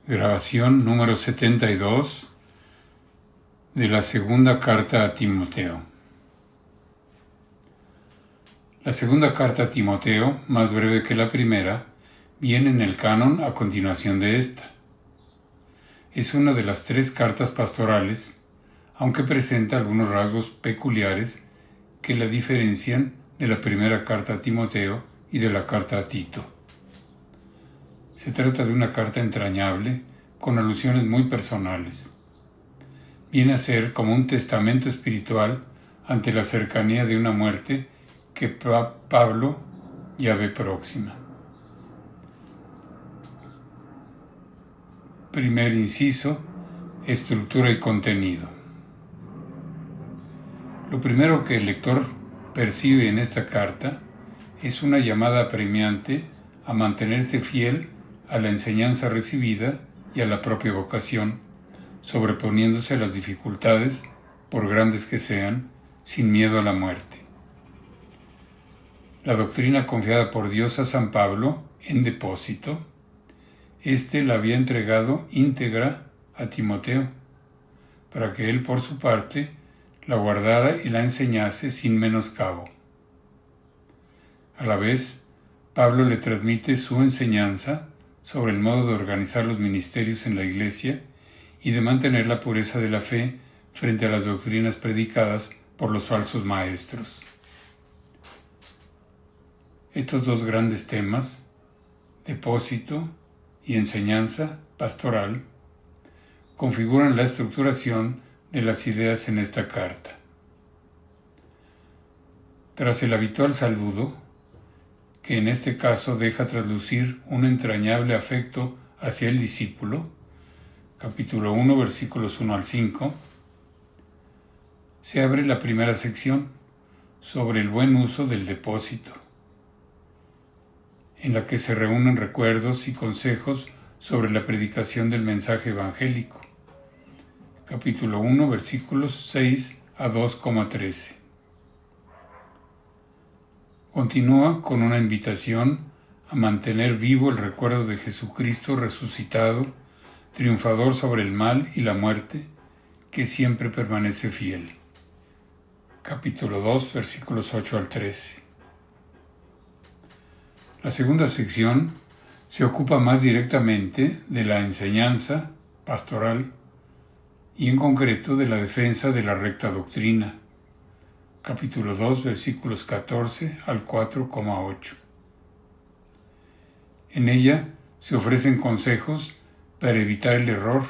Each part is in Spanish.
Grabación número 72 de la segunda carta a Timoteo. La segunda carta a Timoteo, más breve que la primera, viene en el canon a continuación de esta. Es una de las 3 cartas pastorales, aunque presenta algunos rasgos peculiares que la diferencian de la primera carta a Timoteo y de la carta a Tito. Se trata de una carta entrañable, con alusiones muy personales. Viene a ser como un testamento espiritual ante la cercanía de una muerte que Pablo ya ve próxima. Primer inciso, estructura y contenido. Lo primero que el lector percibe en esta carta es una llamada apremiante a mantenerse fiel a la enseñanza recibida y a la propia vocación, sobreponiéndose a las dificultades, por grandes que sean, sin miedo a la muerte. La doctrina confiada por Dios a San Pablo en depósito, la había entregado íntegra a Timoteo, para que él por su parte la guardara y la enseñase sin menoscabo. A la vez, Pablo le transmite su enseñanza sobre el modo de organizar los ministerios en la Iglesia y de mantener la pureza de la fe frente a las doctrinas predicadas por los falsos maestros. Estos 2 grandes temas, depósito y enseñanza pastoral, configuran la estructuración de las ideas en esta carta. Tras el habitual saludo, que en este caso deja traslucir un entrañable afecto hacia el discípulo, capítulo 1, versículos 1 al 5, se abre la primera sección sobre el buen uso del depósito, en la que se reúnen recuerdos y consejos sobre la predicación del mensaje evangélico, capítulo 1, versículos 6 a 2,13. Continúa con una invitación a mantener vivo el recuerdo de Jesucristo resucitado, triunfador sobre el mal y la muerte, que siempre permanece fiel. Capítulo 2, versículos 8 al 13. La segunda sección se ocupa más directamente de la enseñanza pastoral y en concreto de la defensa de la recta doctrina. Capítulo 2, versículos 14 al 4,8. En ella se ofrecen consejos para evitar el error,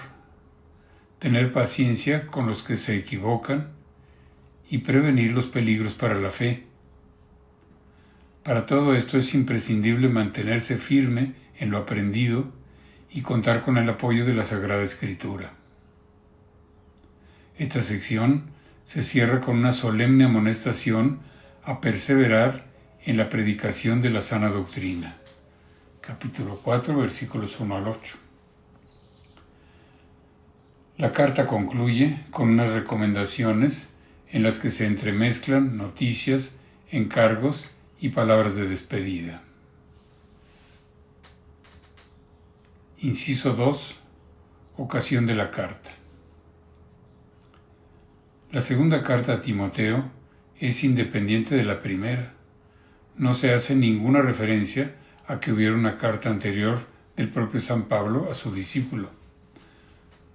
tener paciencia con los que se equivocan y prevenir los peligros para la fe. Para todo esto es imprescindible mantenerse firme en lo aprendido y contar con el apoyo de la Sagrada Escritura. Esta sección se cierra con una solemne amonestación a perseverar en la predicación de la sana doctrina. Capítulo 4, versículos 1 al 8. La carta concluye con unas recomendaciones en las que se entremezclan noticias, encargos y palabras de despedida. Inciso 2. Ocasión de la carta. La segunda carta a Timoteo es independiente de la primera. No se hace ninguna referencia a que hubiera una carta anterior del propio San Pablo a su discípulo,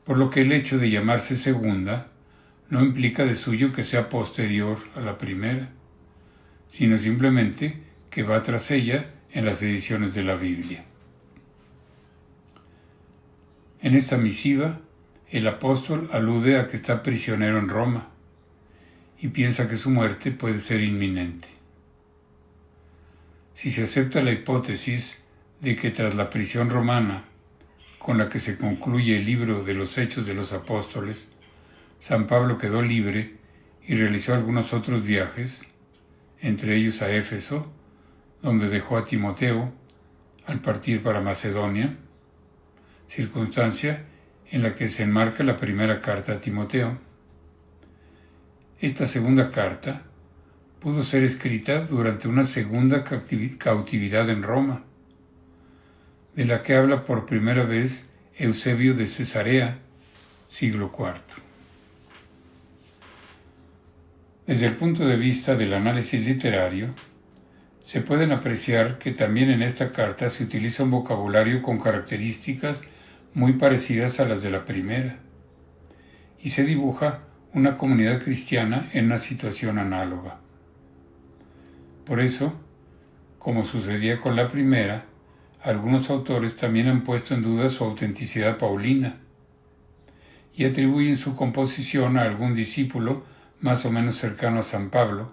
por lo que el hecho de llamarse segunda no implica de suyo que sea posterior a la primera, sino simplemente que va tras ella en las ediciones de la Biblia. En esta misiva, el apóstol alude a que está prisionero en Roma y piensa que su muerte puede ser inminente. Si se acepta la hipótesis de que tras la prisión romana, con la que se concluye el libro de los Hechos de los Apóstoles, San Pablo quedó libre y realizó algunos otros viajes, entre ellos a Éfeso, donde dejó a Timoteo al partir para Macedonia, circunstancia en la que se enmarca la primera carta a Timoteo. Esta segunda carta pudo ser escrita durante una segunda cautividad en Roma, de la que habla por primera vez Eusebio de Cesarea, siglo IV. Desde el punto de vista del análisis literario, se pueden apreciar que también en esta carta se utiliza un vocabulario con características muy parecidas a las de la primera, y se dibuja una comunidad cristiana en una situación análoga. Por eso, como sucedía con la primera, algunos autores también han puesto en duda su autenticidad paulina y atribuyen su composición a algún discípulo más o menos cercano a San Pablo,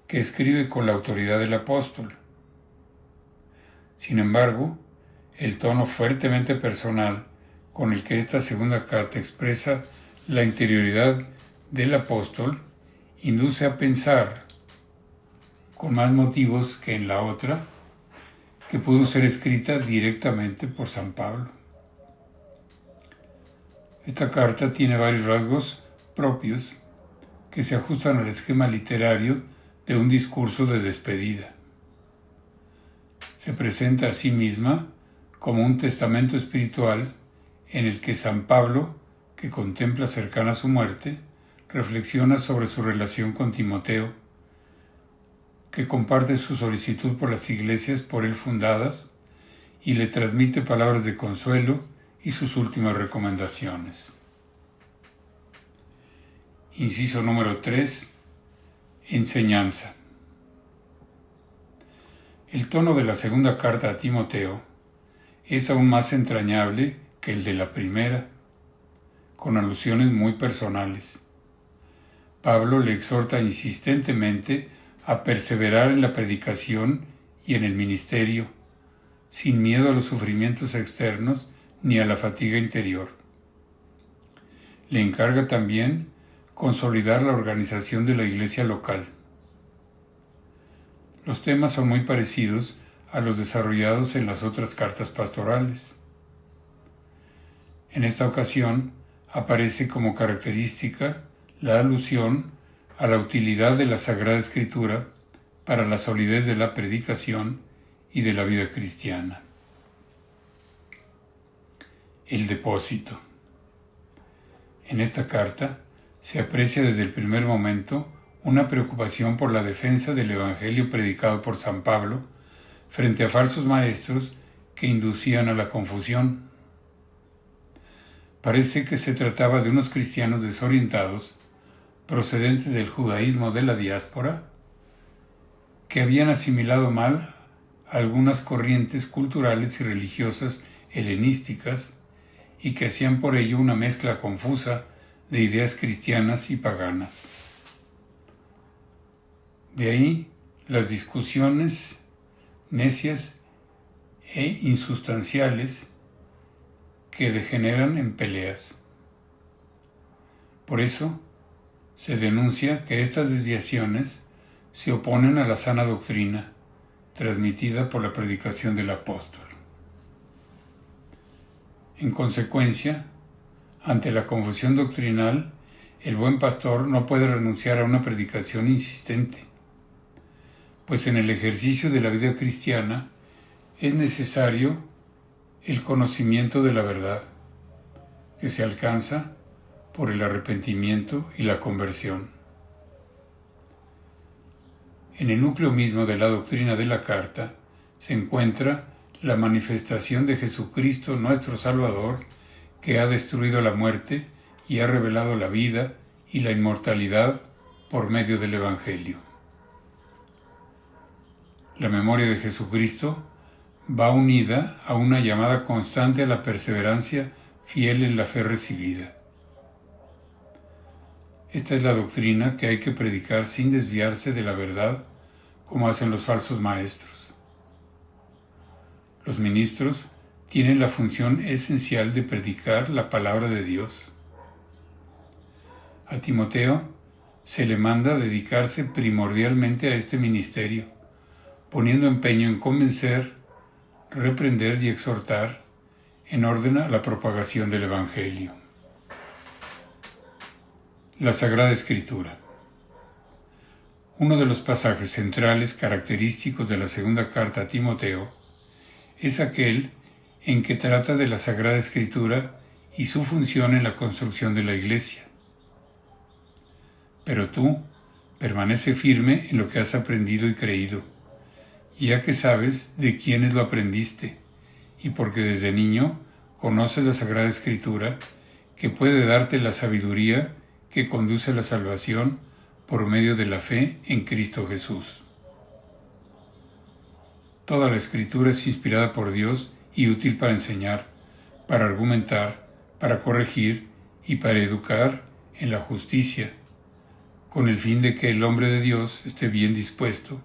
que escribe con la autoridad del apóstol. Sin embargo, el tono fuertemente personal con el que esta segunda carta expresa la interioridad del apóstol induce a pensar, con más motivos que en la otra, que pudo ser escrita directamente por San Pablo. Esta carta tiene varios rasgos propios que se ajustan al esquema literario de un discurso de despedida. Se presenta a sí misma como un testamento espiritual en el que San Pablo, que contempla cercana su muerte, reflexiona sobre su relación con Timoteo, que comparte su solicitud por las iglesias por él fundadas y le transmite palabras de consuelo y sus últimas recomendaciones. Inciso número 3. Enseñanza. El tono de la segunda carta a Timoteo es aún más entrañable que el de la primera, con alusiones muy personales. Pablo le exhorta insistentemente a perseverar en la predicación y en el ministerio, sin miedo a los sufrimientos externos ni a la fatiga interior. Le encarga también consolidar la organización de la iglesia local. Los temas son muy parecidos a los desarrollados en las otras cartas pastorales. En esta ocasión aparece como característica la alusión a la utilidad de la Sagrada Escritura para la solidez de la predicación y de la vida cristiana. El depósito. En esta carta se aprecia desde el primer momento una preocupación por la defensa del Evangelio predicado por San Pablo frente a falsos maestros que inducían a la confusión. Parece que se trataba de unos cristianos desorientados, procedentes del judaísmo de la diáspora, que habían asimilado mal algunas corrientes culturales y religiosas helenísticas y que hacían por ello una mezcla confusa de ideas cristianas y paganas. De ahí las discusiones necias e insustanciales que degeneran en peleas. Por eso se denuncia que estas desviaciones se oponen a la sana doctrina transmitida por la predicación del apóstol. En consecuencia, ante la confusión doctrinal, el buen pastor no puede renunciar a una predicación insistente, pues en el ejercicio de la vida cristiana es necesario el conocimiento de la verdad, que se alcanza por el arrepentimiento y la conversión. En el núcleo mismo de la doctrina de la carta se encuentra la manifestación de Jesucristo nuestro Salvador, que ha destruido la muerte y ha revelado la vida y la inmortalidad por medio del Evangelio. La memoria de Jesucristo va unida a una llamada constante a la perseverancia fiel en la fe recibida. Esta es la doctrina que hay que predicar sin desviarse de la verdad, como hacen los falsos maestros. Los ministros tienen la función esencial de predicar la palabra de Dios. A Timoteo se le manda dedicarse primordialmente a este ministerio, poniendo empeño en convencer, reprender y exhortar en orden a la propagación del Evangelio. La Sagrada Escritura. Uno de los pasajes centrales característicos de la segunda carta a Timoteo es aquel en que trata de la Sagrada Escritura y su función en la construcción de la Iglesia. Pero tú, permanece firme en lo que has aprendido y creído, ya que sabes de quiénes lo aprendiste, y porque desde niño conoces la Sagrada Escritura, que puede darte la sabiduría que conduce a la salvación por medio de la fe en Cristo Jesús. Toda la Escritura es inspirada por Dios y útil para enseñar, para argumentar, para corregir y para educar en la justicia, con el fin de que el hombre de Dios esté bien dispuesto,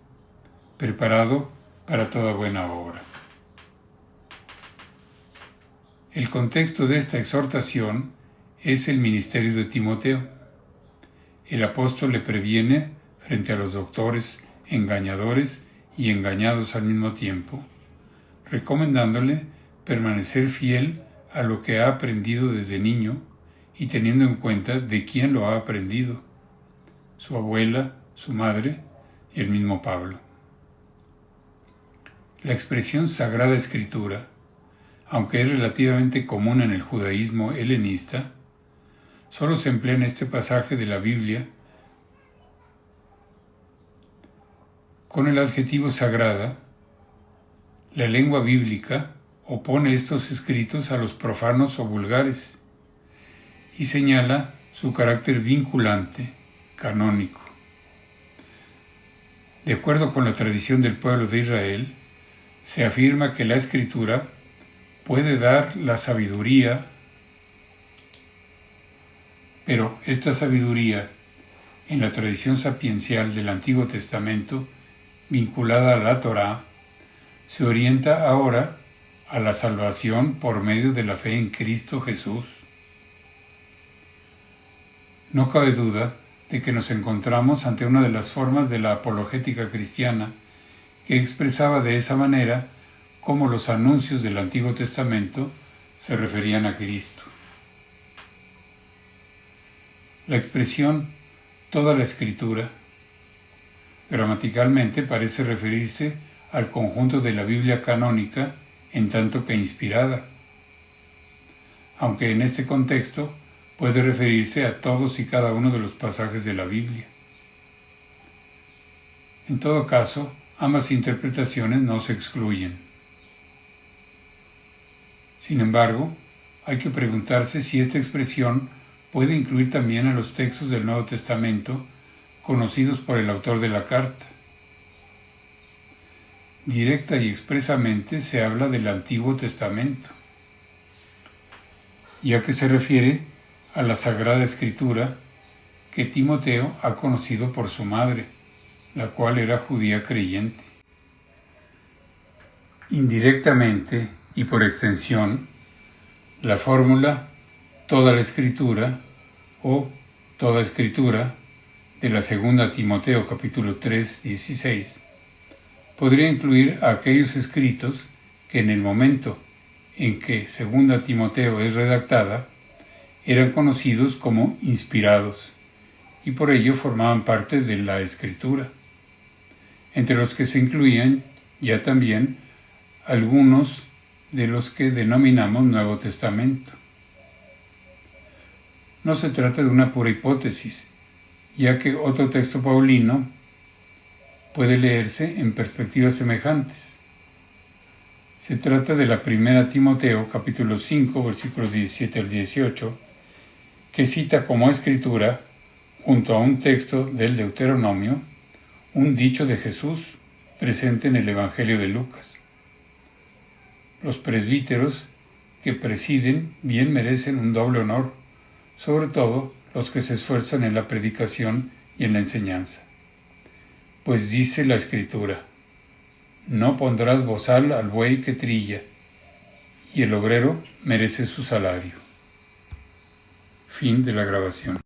preparado para toda buena obra. El contexto de esta exhortación es el ministerio de Timoteo. El apóstol le previene frente a los doctores engañadores y engañados al mismo tiempo, recomendándole permanecer fiel a lo que ha aprendido desde niño y teniendo en cuenta de quién lo ha aprendido, su abuela, su madre y el mismo Pablo. La expresión Sagrada Escritura, aunque es relativamente común en el judaísmo helenista, solo se emplea en este pasaje de la Biblia con el adjetivo sagrada. La lengua bíblica opone estos escritos a los profanos o vulgares y señala su carácter vinculante, canónico. De acuerdo con la tradición del pueblo de Israel, se afirma que la Escritura puede dar la sabiduría, pero esta sabiduría, en la tradición sapiencial del Antiguo Testamento, vinculada a la Torá, se orienta ahora a la salvación por medio de la fe en Cristo Jesús. No cabe duda de que nos encontramos ante una de las formas de la apologética cristiana que expresaba de esa manera cómo los anuncios del Antiguo Testamento se referían a Cristo. La expresión toda la Escritura gramaticalmente parece referirse al conjunto de la Biblia canónica en tanto que inspirada, aunque en este contexto puede referirse a todos y cada uno de los pasajes de la Biblia. En todo caso, ambas interpretaciones no se excluyen. Sin embargo, hay que preguntarse si esta expresión puede incluir también a los textos del Nuevo Testamento conocidos por el autor de la carta. Directa y expresamente se habla del Antiguo Testamento, ya que se refiere a la Sagrada Escritura que Timoteo ha conocido por su madre, la cual era judía creyente. Indirectamente y por extensión, la fórmula toda la Escritura o toda Escritura de la segunda Timoteo capítulo 3, 16 podría incluir a aquellos escritos que en el momento en que segunda Timoteo es redactada eran conocidos como inspirados y por ello formaban parte de la Escritura, entre los que se incluían ya también algunos de los que denominamos Nuevo Testamento. No se trata de una pura hipótesis, ya que otro texto paulino puede leerse en perspectivas semejantes. Se trata de la primera Timoteo, capítulo 5, versículos 17 al 18, que cita como escritura, junto a un texto del Deuteronomio, un dicho de Jesús presente en el Evangelio de Lucas. Los presbíteros que presiden bien merecen un doble honor, sobre todo los que se esfuerzan en la predicación y en la enseñanza. Pues dice la Escritura, no pondrás bozal al buey que trilla, y el obrero merece su salario. Fin de la grabación.